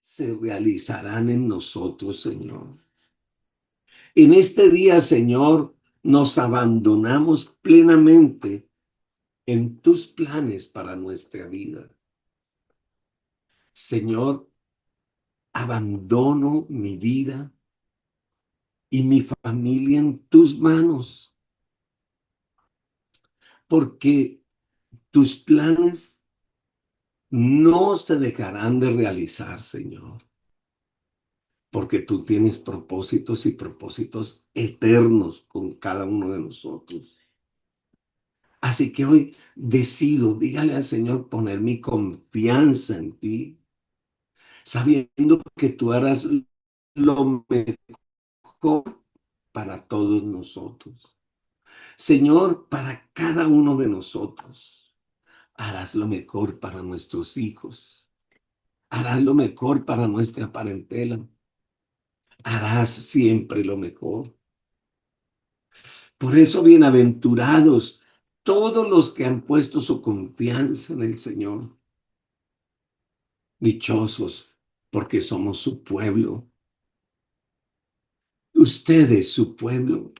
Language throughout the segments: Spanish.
se realizarán en nosotros, Señor. En este día, Señor, nos abandonamos plenamente en tus planes para nuestra vida. Señor, abandono mi vida y mi familia en tus manos, porque tus planes no se dejarán de realizar, Señor, porque tú tienes propósitos y propósitos eternos con cada uno de nosotros. Así que hoy decido, dígale al Señor, poner mi confianza en ti, sabiendo que tú harás lo mejor para todos nosotros. Señor, para cada uno de nosotros, harás lo mejor para nuestros hijos, harás lo mejor para nuestra parentela, harás siempre lo mejor. Por eso, bienaventurados todos los que han puesto su confianza en el Señor. Dichosos, porque somos su pueblo. Ustedes, su pueblo.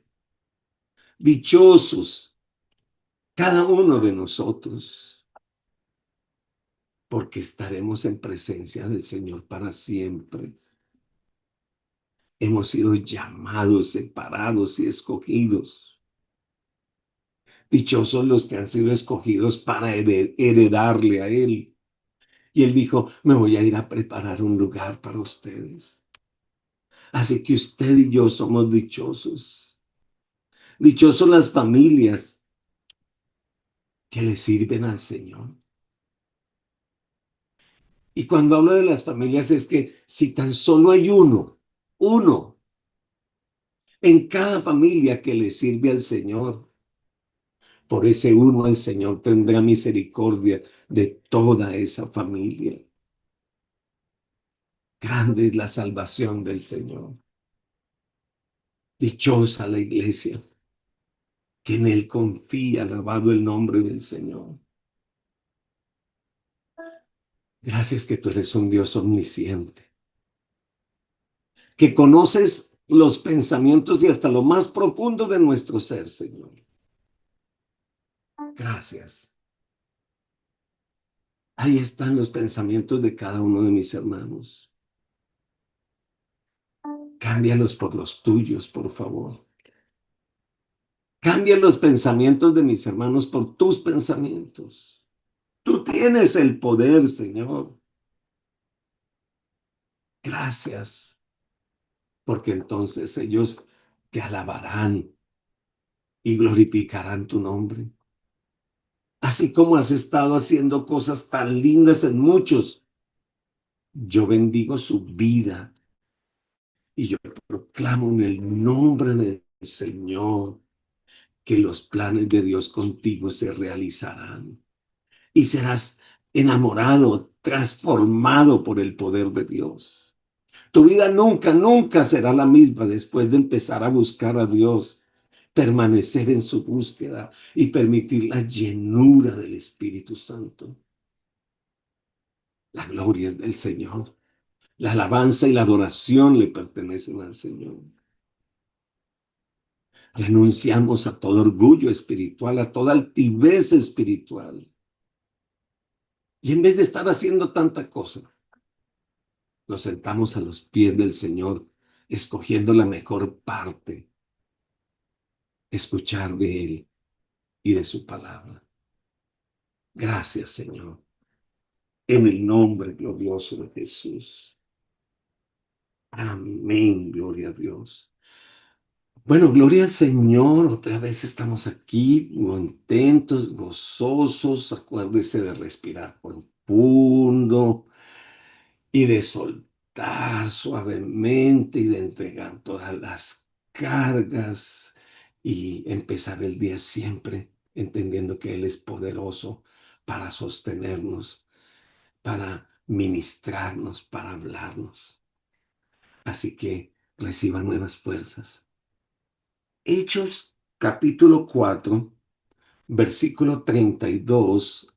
Dichosos, cada uno de nosotros, porque estaremos en presencia del Señor para siempre. Hemos sido llamados, separados y escogidos. Dichosos los que han sido escogidos para heredarle a Él. Y Él dijo, me voy a ir a preparar un lugar para ustedes. Así que usted y yo somos dichosos. Dichosos las familias que le sirven al Señor. Y cuando hablo de las familias es que si tan solo hay uno en cada familia que le sirve al Señor, por ese uno el Señor tendrá misericordia de toda esa familia. Grande es la salvación del Señor. Dichosa la iglesia que en Él confía, alabado el nombre del Señor. Gracias que tú eres un Dios omnisciente, que conoces los pensamientos y hasta lo más profundo de nuestro ser, Señor. Gracias. Ahí están los pensamientos de cada uno de mis hermanos. Cámbialos por los tuyos, por favor. Cambia los pensamientos de mis hermanos por tus pensamientos. Tú tienes el poder, Señor. Gracias, porque entonces ellos te alabarán y glorificarán tu nombre. Así como has estado haciendo cosas tan lindas en muchos, yo bendigo su vida y yo proclamo en el nombre del Señor que los planes de Dios contigo se realizarán y serás enamorado, transformado por el poder de Dios. Tu vida nunca, nunca será la misma después de empezar a buscar a Dios, permanecer en su búsqueda y permitir la llenura del Espíritu Santo. La gloria es del Señor. La alabanza y la adoración le pertenecen al Señor. Renunciamos a todo orgullo espiritual, a toda altivez espiritual. Y en vez de estar haciendo tanta cosa, nos sentamos a los pies del Señor, escogiendo la mejor parte, escuchar de Él y de su palabra. Gracias, Señor, en el nombre glorioso de Jesús. Amén, gloria a Dios. Bueno, gloria al Señor. Otra vez estamos aquí contentos, gozosos. Acuérdese de respirar profundo y de soltar suavemente y de entregar todas las cargas y empezar el día siempre entendiendo que Él es poderoso para sostenernos, para ministrarnos, para hablarnos. Así que reciba nuevas fuerzas. Hechos capítulo 4, versículo 32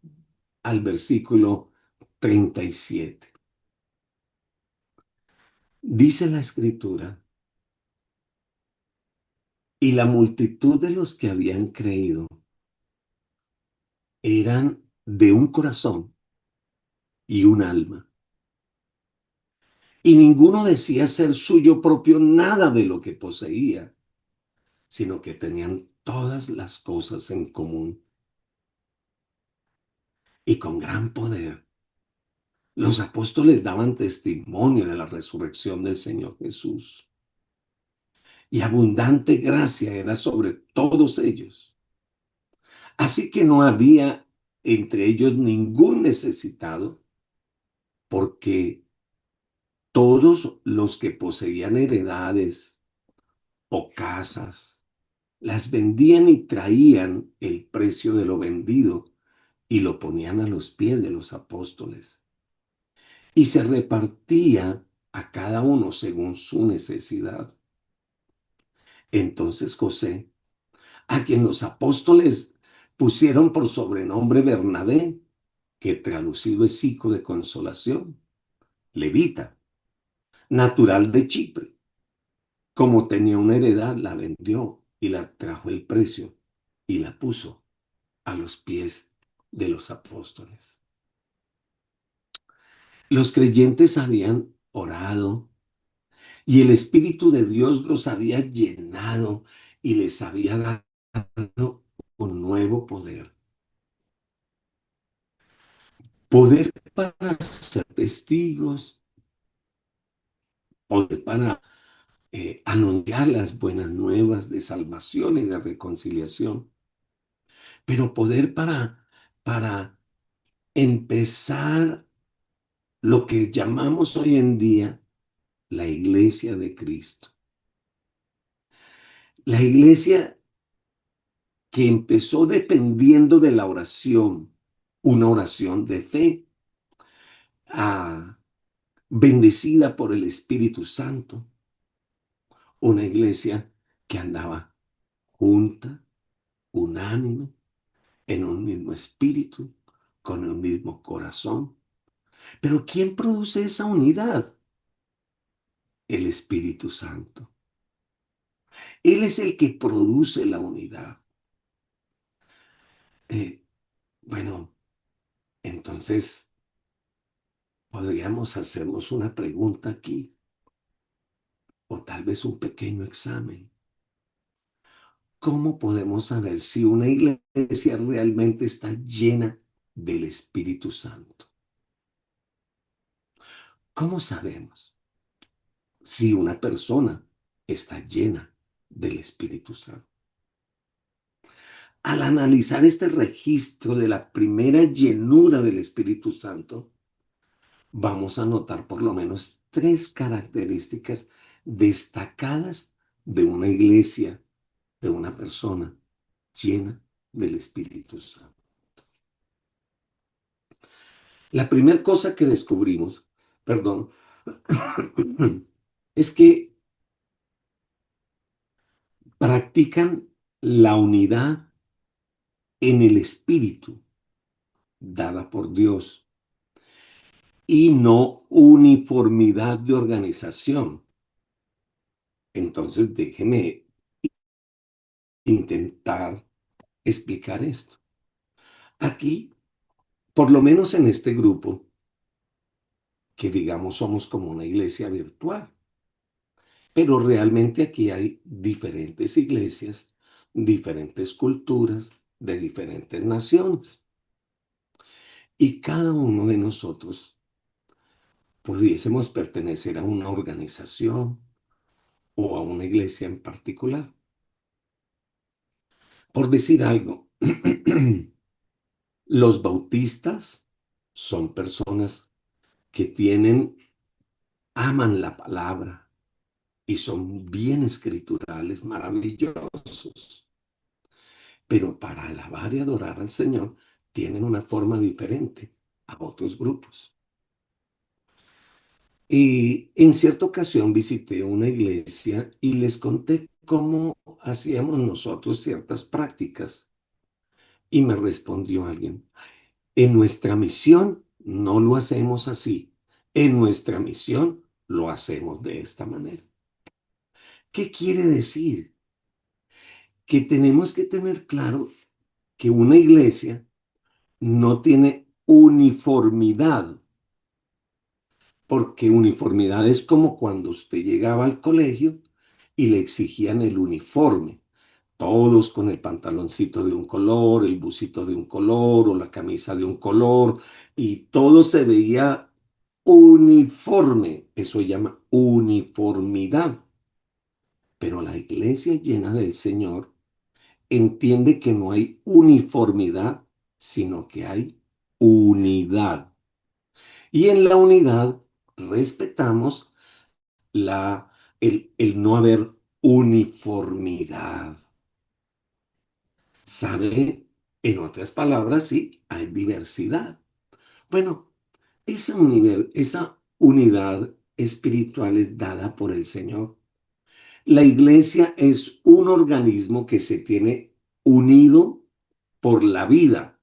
al versículo 37. Dice la escritura, y la multitud de los que habían creído eran de un corazón y un alma. Y ninguno decía ser suyo propio nada de lo que poseía, sino que tenían todas las cosas en común. Y con gran poder, los apóstoles daban testimonio de la resurrección del Señor Jesús. Y abundante gracia era sobre todos ellos. Así que no había entre ellos ningún necesitado, porque todos los que poseían heredades o casas, las vendían y traían el precio de lo vendido y lo ponían a los pies de los apóstoles. Y se repartía a cada uno según su necesidad. Entonces José, a quien los apóstoles pusieron por sobrenombre Bernabé, que traducido es hijo de consolación, levita, natural de Chipre, como tenía una heredad, la vendió y la trajo el precio y la puso a los pies de los apóstoles. Los creyentes habían orado y el Espíritu de Dios los había llenado y les había dado un nuevo poder. Poder para ser testigos, poder para anunciar las buenas nuevas de salvación y de reconciliación, pero poder para empezar lo que llamamos hoy en día la iglesia de Cristo. La iglesia que empezó dependiendo de la oración, una oración de fe, bendecida por el Espíritu Santo, una iglesia que andaba junta, unánime, en un mismo espíritu, con un mismo corazón. Pero ¿quién produce esa unidad? El Espíritu Santo. Él es el que produce la unidad. Eh, bueno, entonces podríamos hacernos una pregunta aquí, o tal vez un pequeño examen. ¿Cómo podemos saber si una iglesia realmente está llena del Espíritu Santo? ¿Cómo sabemos si una persona está llena del Espíritu Santo? Al analizar este registro de la primera llenura del Espíritu Santo, vamos a notar por lo menos tres características destacadas de una iglesia, de una persona llena del Espíritu Santo. La primera cosa que descubrimos, perdón, es que practican la unidad en el Espíritu dada por Dios y no uniformidad de organización. Entonces, déjeme intentar explicar esto. Aquí, por lo menos en este grupo, que digamos somos como una iglesia virtual, pero realmente aquí hay diferentes iglesias, diferentes culturas, de diferentes naciones. Y cada uno de nosotros pudiésemos pertenecer a una organización o a una iglesia en particular. Por decir algo, los bautistas son personas que aman la palabra y son bien escriturales, maravillosos. Pero para alabar y adorar al Señor tienen una forma diferente a otros grupos. Y en cierta ocasión visité una iglesia y les conté cómo hacíamos nosotros ciertas prácticas. Y me respondió alguien, en nuestra misión no lo hacemos así. En nuestra misión lo hacemos de esta manera. ¿Qué quiere decir? Que tenemos que tener claro que una iglesia no tiene uniformidad, porque uniformidad es como cuando usted llegaba al colegio y le exigían el uniforme, todos con el pantaloncito de un color, el busito de un color o la camisa de un color, y todo se veía uniforme, eso se llama uniformidad. Pero la iglesia llena del Señor entiende que no hay uniformidad, sino que hay unidad. Y en la unidad respetamos el no haber uniformidad. ¿Sabe? En otras palabras, sí, hay diversidad. Bueno, esa unidad espiritual es dada por el Señor. La iglesia es un organismo que se tiene unido por la vida,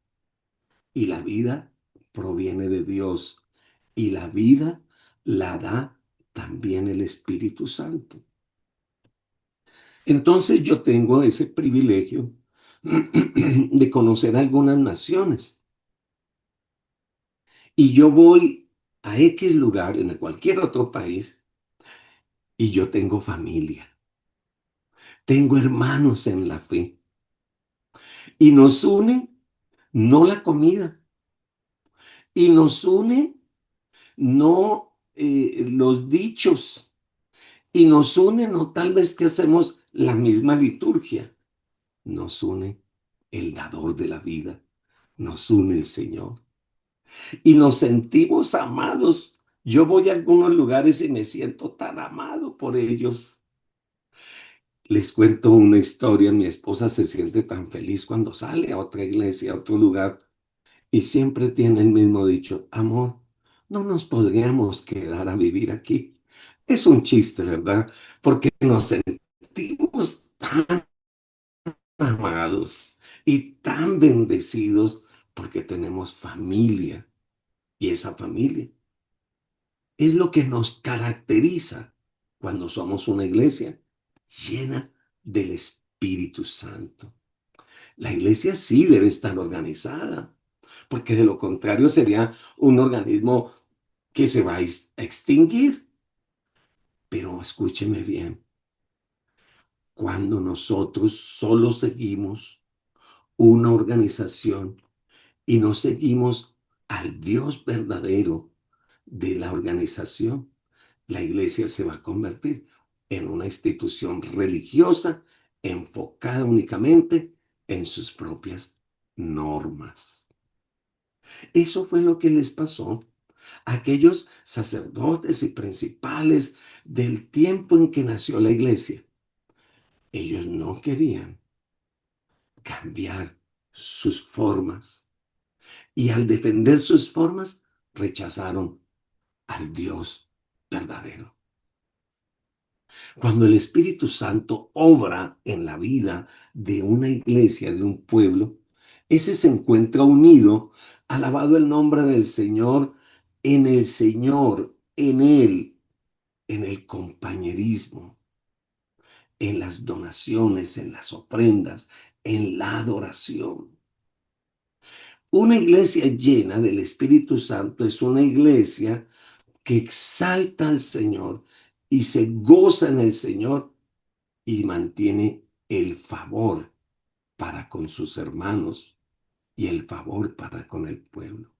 y la vida proviene de Dios, y la vida la da también el Espíritu Santo. Entonces yo tengo ese privilegio de conocer algunas naciones, y yo voy a X lugar en cualquier otro país y yo tengo familia, tengo hermanos en la fe, y nos une no la comida, y nos une no los dichos, y nos une no tal vez que hacemos la misma liturgia, nos une el dador de la vida, nos une el Señor, y nos sentimos amados. Yo voy a algunos lugares y me siento tan amado por ellos. Les cuento una historia, mi esposa se siente tan feliz cuando sale a otra iglesia, a otro lugar, y siempre tiene el mismo dicho: amor, no nos podríamos quedar a vivir aquí. Es un chiste, ¿verdad? Porque nos sentimos tan amados y tan bendecidos porque tenemos familia, y esa familia es lo que nos caracteriza cuando somos una iglesia llena del Espíritu Santo. La iglesia sí debe estar organizada, porque de lo contrario sería un organismo que se va a extinguir. Pero escúcheme bien, cuando nosotros solo seguimos una organización y no seguimos al Dios verdadero de la organización, la iglesia se va a convertir en una institución religiosa enfocada únicamente en sus propias normas. Eso fue lo que les pasó a aquellos sacerdotes y principales del tiempo en que nació la iglesia. Ellos no querían cambiar sus formas, y al defender sus formas rechazaron al Dios verdadero. Cuando el Espíritu Santo obra en la vida de una iglesia, de un pueblo, ese se encuentra unido, alabado el nombre del Señor, en Él, en el compañerismo, en las donaciones, en las ofrendas, en la adoración. Una iglesia llena del Espíritu Santo es una iglesia que exalta al Señor y se goza en el Señor y mantiene el favor para con sus hermanos y el favor para con el pueblo.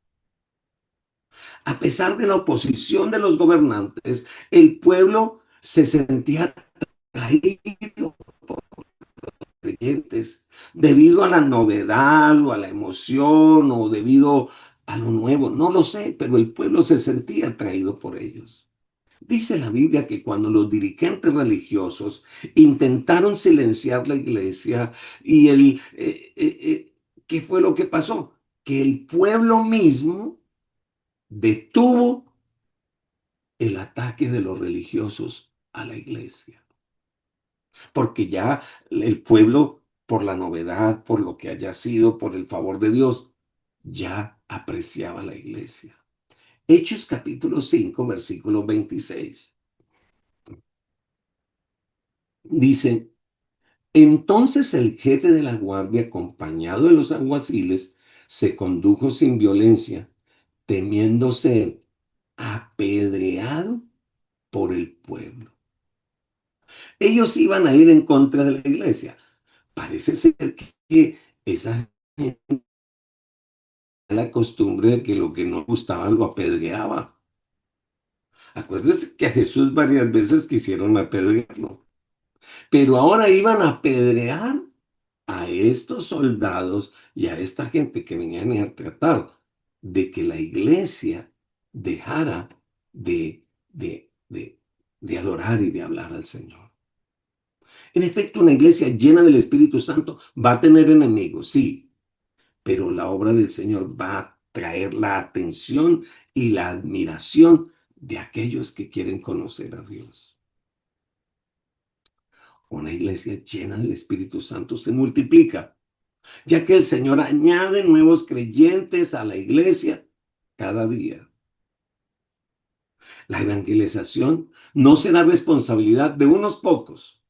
A pesar de la oposición de los gobernantes, el pueblo se sentía atraído por creyentes debido a la novedad o a la emoción o debido a lo nuevo. No lo sé, pero el pueblo se sentía atraído por ellos. Dice la Biblia que cuando los dirigentes religiosos intentaron silenciar la iglesia y ¿qué fue lo que pasó? Que el pueblo mismo detuvo el ataque de los religiosos a la iglesia, porque ya el pueblo, por la novedad, por lo que haya sido, por el favor de Dios, ya apreciaba la iglesia. Hechos capítulo 5, versículo 26. Dice, entonces el jefe de la guardia, acompañado de los alguaciles, se condujo sin violencia, temiendo ser apedreado por el pueblo. Ellos iban a ir en contra de la iglesia. Parece ser que esa gente tenía la costumbre de que lo que no gustaba lo apedreaba. Acuérdense que a Jesús varias veces quisieron apedrearlo, pero ahora iban a apedrear a estos soldados y a esta gente que venían a tratar de que la iglesia dejara de, de, de, de adorar y de hablar al Señor. En efecto, una iglesia llena del Espíritu Santo va a tener enemigos, sí, pero la obra del Señor va a traer la atención y la admiración de aquellos que quieren conocer a Dios. Una iglesia llena del Espíritu Santo se multiplica, ya que el Señor añade nuevos creyentes a la iglesia cada día. La evangelización no será responsabilidad de unos pocos,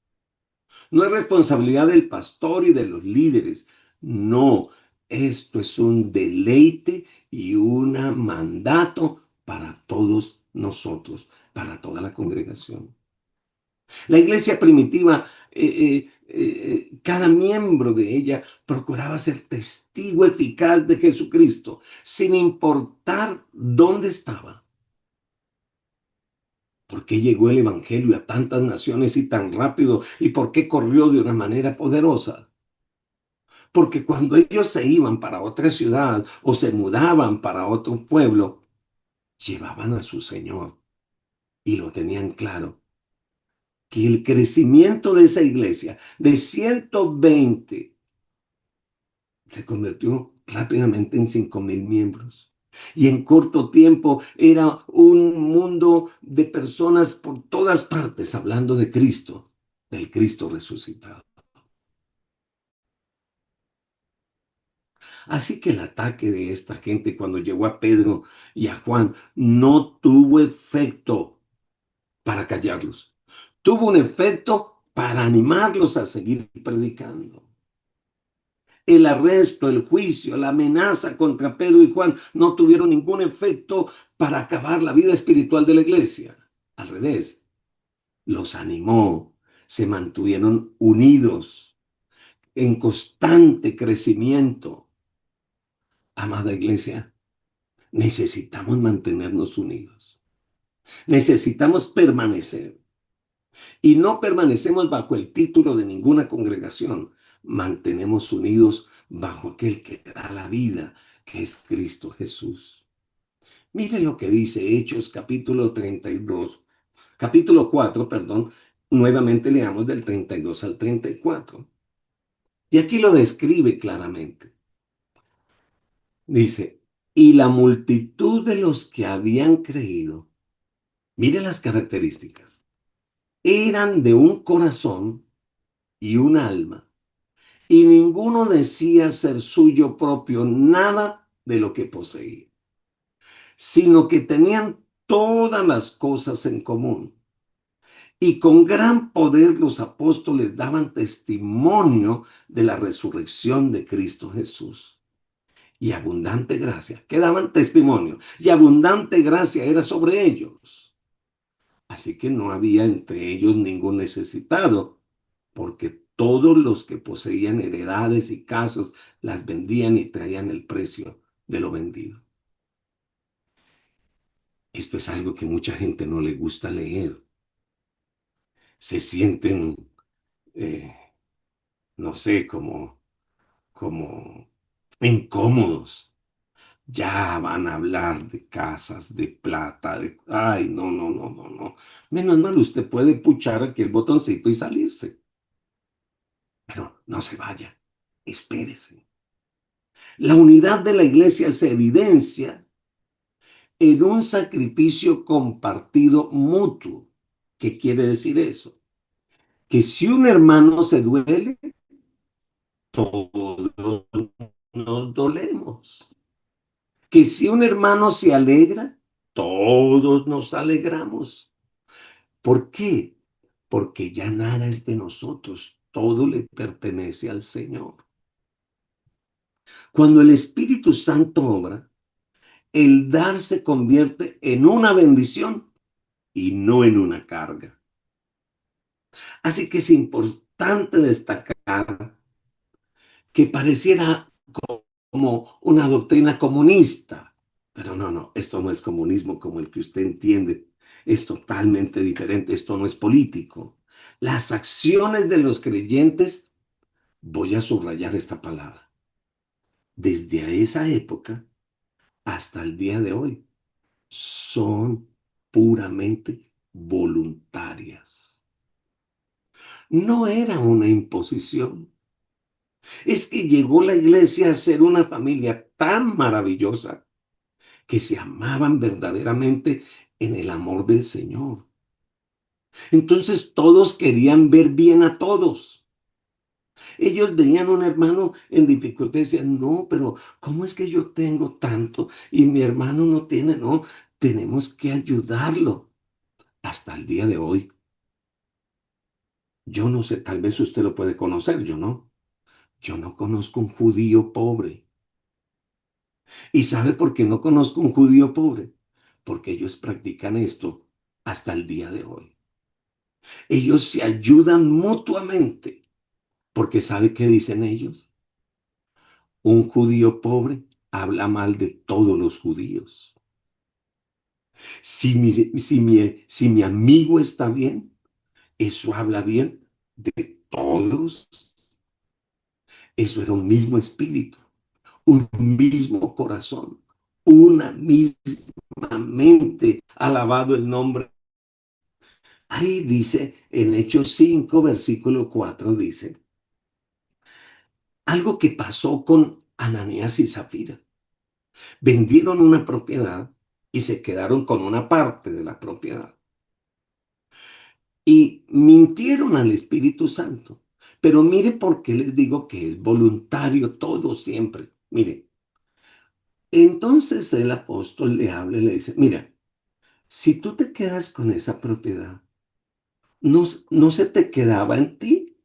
no es responsabilidad del pastor y de los líderes, no, esto es un deleite y un mandato para todos nosotros, para toda la congregación. La iglesia primitiva, cada miembro de ella procuraba ser testigo eficaz de Jesucristo, sin importar dónde estaba. ¿Por qué llegó el Evangelio a tantas naciones y tan rápido? ¿Y por qué corrió de una manera poderosa? Porque cuando ellos se iban para otra ciudad o se mudaban para otro pueblo, llevaban a su Señor y lo tenían claro, que el crecimiento de esa iglesia de 120 se convirtió rápidamente en 5,000 miembros. Y en corto tiempo era un mundo de personas por todas partes hablando de Cristo, del Cristo resucitado. Así que el ataque de esta gente cuando llegó a Pedro y a Juan no tuvo efecto para callarlos. Tuvo un efecto para animarlos a seguir predicando. El arresto, el juicio, la amenaza contra Pedro y Juan no tuvieron ningún efecto para acabar la vida espiritual de la iglesia. Al revés, los animó, se mantuvieron unidos, en constante crecimiento. Amada iglesia, necesitamos mantenernos unidos. Necesitamos permanecer. Y no permanecemos bajo el título de ninguna congregación. Mantenemos unidos bajo aquel que da la vida, que es Cristo Jesús. Mire lo que dice Hechos capítulo 32, capítulo 4, perdón, nuevamente leamos del 32 al 34. Y aquí lo describe claramente. Dice, y la multitud de los que habían creído, mire las características, eran de un corazón y un alma, y ninguno decía ser suyo propio nada de lo que poseía, sino que tenían todas las cosas en común. Y con gran poder los apóstoles daban testimonio de la resurrección de Cristo Jesús. Y abundante gracia, que daban testimonio, y abundante gracia era sobre ellos. Así que no había entre ellos ningún necesitado, porque todos los que poseían heredades y casas las vendían y traían el precio de lo vendido. Esto es algo que mucha gente no le gusta leer. Se sienten, eh, no sé, como incómodos. Ya van a hablar de casas, de plata, de... Ay, no, no, no, no, no. Menos mal, usted puede puchar aquí el botoncito y salirse. Pero no se vaya, espérese. La unidad de la iglesia se evidencia en un sacrificio compartido mutuo. ¿Qué quiere decir eso? Que si un hermano se duele, todos nos dolemos. Que si un hermano se alegra, todos nos alegramos. ¿Por qué? porque ya nada es de nosotros, todo le pertenece al Señor. Cuando el Espíritu Santo obra, el dar se convierte en una bendición y no en una carga. Así que es importante destacar que pareciera como una doctrina comunista, pero no, esto no es comunismo como el que usted entiende, es totalmente diferente, esto no es político. Las acciones de los creyentes, voy a subrayar esta palabra, desde esa época hasta el día de hoy, son puramente voluntarias. No era una imposición. Es que llegó la iglesia a ser una familia tan maravillosa que se amaban verdaderamente en el amor del Señor. Entonces todos querían ver bien a todos. Ellos veían a un hermano en dificultad y decían, no, pero ¿cómo es que yo tengo tanto y mi hermano no tiene? No, tenemos que ayudarlo. Hasta el día de hoy. Yo no sé, tal vez usted lo puede conocer, yo no. Yo no conozco un judío pobre. ¿Y sabe por qué no conozco un judío pobre? Porque ellos practican esto hasta el día de hoy. Ellos se ayudan mutuamente, porque ¿sabe qué dicen ellos? Un judío pobre habla mal de todos los judíos. Si mi amigo está bien, eso habla bien de todos. Eso era un mismo espíritu, un mismo corazón, una misma mente. Alabado el nombre. Ahí dice, en Hechos 5 versículo 4 dice, algo que pasó con Ananías y Zafira. Vendieron una propiedad y se quedaron con una parte de la propiedad. Y mintieron al Espíritu Santo. Pero mire por qué les digo que es voluntario todo siempre. Mire, entonces el apóstol le habla y le dice, mira, si tú te quedas con esa propiedad, no se te quedaba en ti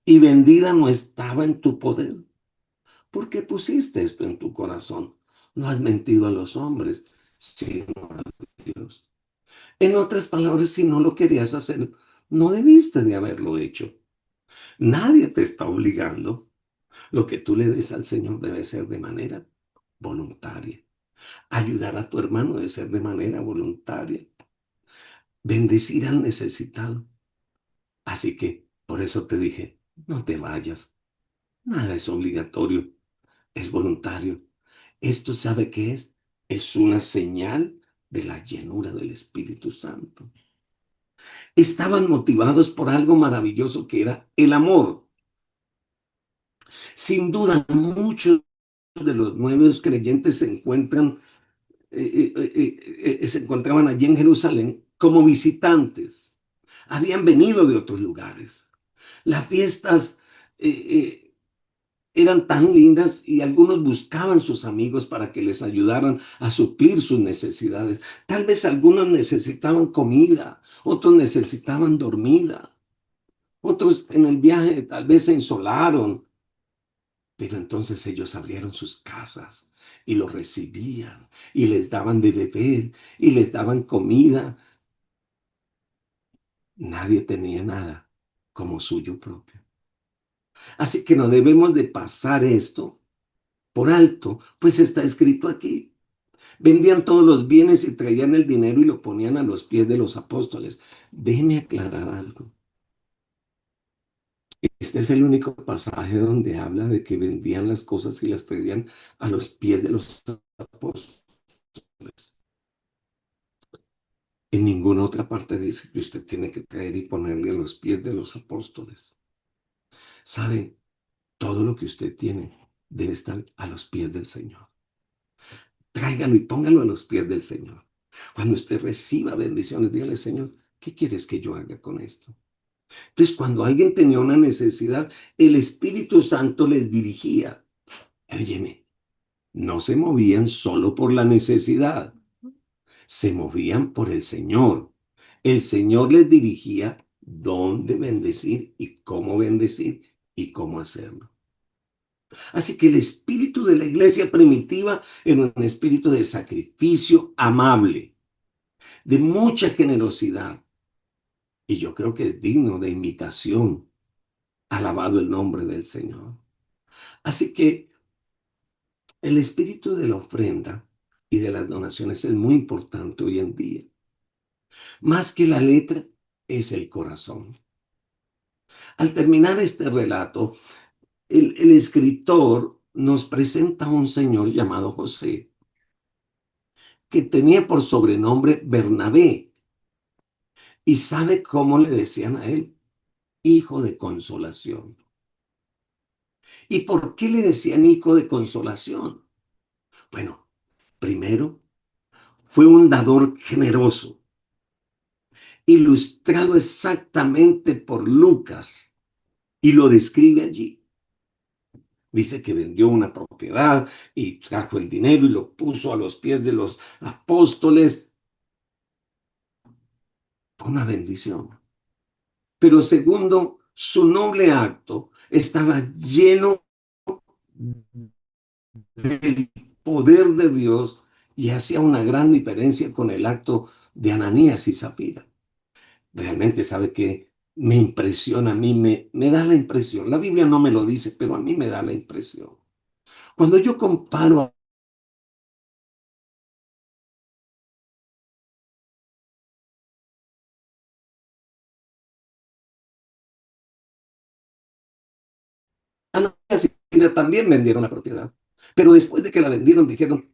y vendida no estaba en tu poder. ¿Por qué pusiste esto en tu corazón? No has mentido a los hombres, sino a Dios. En otras palabras, si no lo querías hacer, no debiste de haberlo hecho. Nadie te está obligando. Lo que tú le des al Señor debe ser de manera voluntaria. Ayudar a tu hermano debe ser de manera voluntaria. Bendecir al necesitado. Así que por eso te dije, no te vayas. Nada es obligatorio, es voluntario. ¿Esto sabe qué es? Es una señal de la llenura del Espíritu Santo. Estaban motivados por algo maravilloso que era el amor. Sin duda, muchos de los nuevos creyentes se encontraban allí en Jerusalén como visitantes. Habían venido de otros lugares. Las fiestas eh, eh, eran tan lindas y algunos buscaban sus amigos para que les ayudaran a suplir sus necesidades. Tal vez algunos necesitaban comida, otros necesitaban dormida, otros en el viaje tal vez se insolaron, pero entonces ellos abrieron sus casas y los recibían y les daban de beber y les daban comida. Nadie tenía nada como suyo propio. Así que no debemos de pasar esto por alto, pues está escrito aquí. Vendían todos los bienes y traían el dinero y lo ponían a los pies de los apóstoles. Déjeme aclarar algo. Este es el único pasaje donde habla de que vendían las cosas y las traían a los pies de los apóstoles. En ninguna otra parte dice que usted tiene que traer y ponerle a los pies de los apóstoles. ¿Sabe? Todo lo que usted tiene debe estar a los pies del Señor. Tráigalo y póngalo a los pies del Señor. Cuando usted reciba bendiciones, dígale, Señor, ¿qué quieres que yo haga con esto? Entonces, cuando alguien tenía una necesidad, el Espíritu Santo les dirigía. Óyeme, no se movían solo por la necesidad, se movían por el Señor. El Señor les dirigía dónde bendecir y cómo hacerlo. Así que el espíritu de la iglesia primitiva era un espíritu de sacrificio amable, de mucha generosidad. Y yo creo que es digno de imitación. Alabado el nombre del Señor. Así que el espíritu de la ofrenda y de las donaciones es muy importante hoy en día. Más que la letra, es el corazón. Al terminar este relato, el escritor nos presenta a un señor llamado José, que tenía por sobrenombre Bernabé. ¿Y sabe cómo le decían a él? Hijo de consolación. ¿Y por qué le decían hijo de consolación? Bueno, primero, fue un dador generoso, ilustrado exactamente por Lucas, y lo describe allí. Dice que vendió una propiedad y trajo el dinero y lo puso a los pies de los apóstoles. Fue una bendición. Pero segundo, su noble acto estaba lleno del poder de Dios y hacía una gran diferencia con el acto de Ananías y Zafira. Realmente sabe que me impresiona, a mí me da la impresión. La Biblia no me lo dice, pero a mí me da la impresión. Cuando yo comparo a Ananías y Zafira, también vendieron la propiedad. Pero después de que la vendieron, dijeron,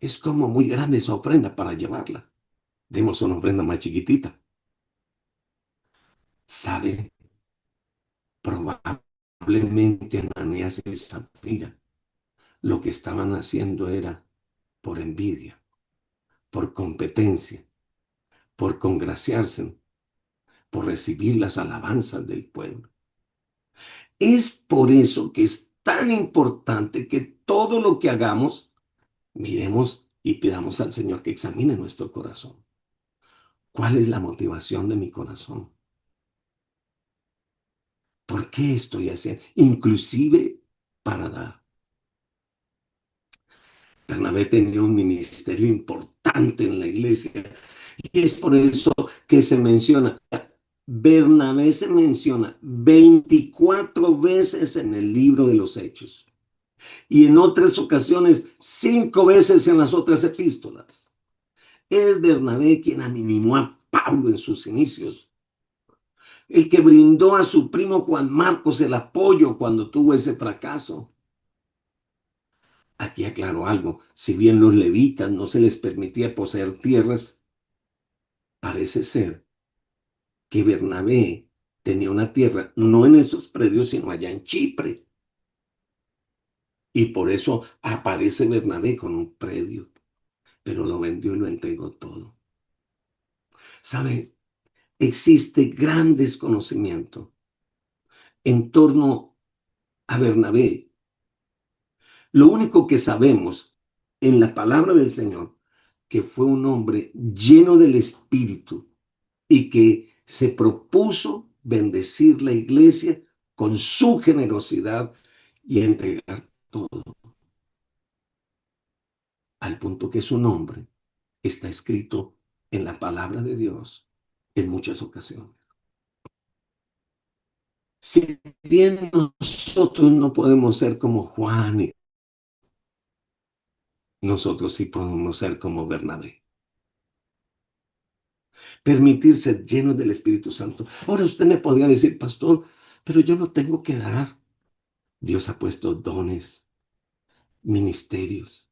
es como muy grande esa ofrenda para llevarla. Demos una ofrenda más chiquitita. ¿Sabe? Probablemente Ananías y Zafira lo que estaban haciendo era por envidia, por competencia, por congraciarse, por recibir las alabanzas del pueblo. Es por eso que es tan importante que todo lo que hagamos, miremos y pidamos al Señor que examine nuestro corazón. ¿Cuál es la motivación de mi corazón? ¿Por qué estoy haciendo? Inclusive para dar. Bernabé tenía un ministerio importante en la iglesia y es por eso que se menciona. Bernabé se menciona 24 veces en el libro de los Hechos y en otras ocasiones 5 veces en las otras epístolas. Es Bernabé quien animó a Pablo en sus inicios, el que brindó a su primo Juan Marcos el apoyo cuando tuvo ese fracaso. Aquí aclaro algo, si bien los levitas no se les permitía poseer tierras, parece ser que Bernabé tenía una tierra, no en esos predios, sino allá en Chipre. Y por eso aparece Bernabé con un predio, pero lo vendió y lo entregó todo. ¿Sabe? Existe gran desconocimiento en torno a Bernabé. Lo único que sabemos en la palabra del Señor, que fue un hombre lleno del Espíritu y que se propuso bendecir la iglesia con su generosidad y entregar todo, al punto que su nombre está escrito en la palabra de Dios en muchas ocasiones. Si bien nosotros no podemos ser como Juan, nosotros sí podemos ser como Bernabé. Permitir ser llenos del Espíritu Santo. Ahora usted me podría decir, pastor, pero yo no tengo que dar. Dios ha puesto dones, ministerios.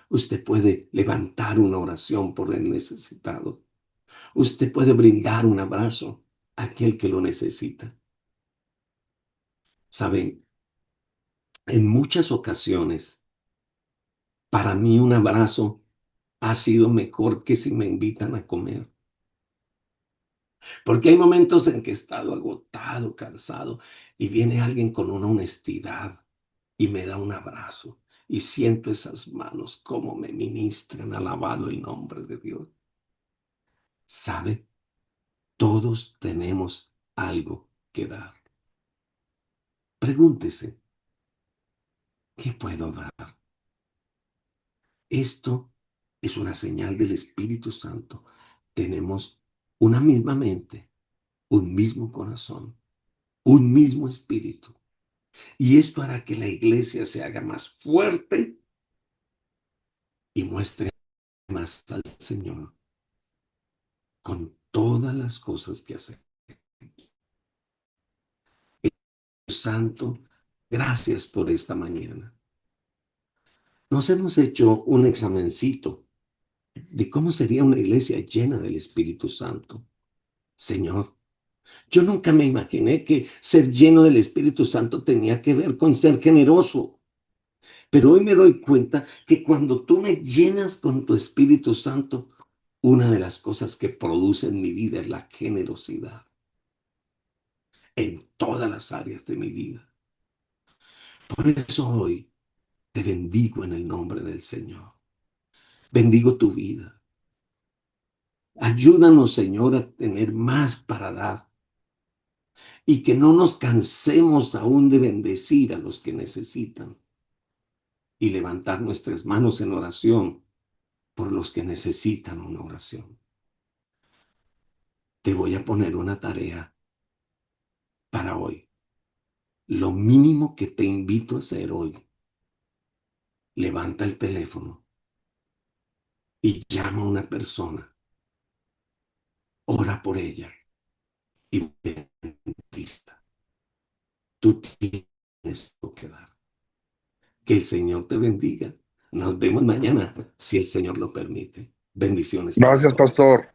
Usted puede levantar una oración por el necesitado. Usted puede brindar un abrazo a aquel que lo necesita. Sabe, en muchas ocasiones, para mí un abrazo ha sido mejor que si me invitan a comer. Porque hay momentos en que he estado agotado, cansado, y viene alguien con una honestidad y me da un abrazo. Y siento esas manos como me ministran, alabado el nombre de Dios. ¿Sabe? Todos tenemos algo que dar. Pregúntese, ¿qué puedo dar? Esto es una señal del Espíritu Santo. Tenemos una misma mente, un mismo corazón, un mismo espíritu. Y esto hará que la iglesia se haga más fuerte y muestre más al Señor con todas las cosas que hace. Santo, gracias por esta mañana. Nos hemos hecho un examencito de cómo sería una iglesia llena del Espíritu Santo. Señor, yo nunca me imaginé que ser lleno del Espíritu Santo tenía que ver con ser generoso. Pero hoy me doy cuenta que cuando tú me llenas con tu Espíritu Santo, una de las cosas que produce en mi vida es la generosidad en todas las áreas de mi vida. Por eso hoy te bendigo en el nombre del Señor. Bendigo tu vida. Ayúdanos, Señor, a tener más para dar y que no nos cansemos aún de bendecir a los que necesitan y levantar nuestras manos en oración por los que necesitan una oración. Te voy a poner una tarea para hoy. Lo mínimo que te invito a hacer hoy, levanta el teléfono y llama a una persona, ora por ella y bendice. Tú tienes que dar. Que el Señor te bendiga. Nos vemos mañana, si el Señor lo permite. Bendiciones para Gracias, todos. pastor.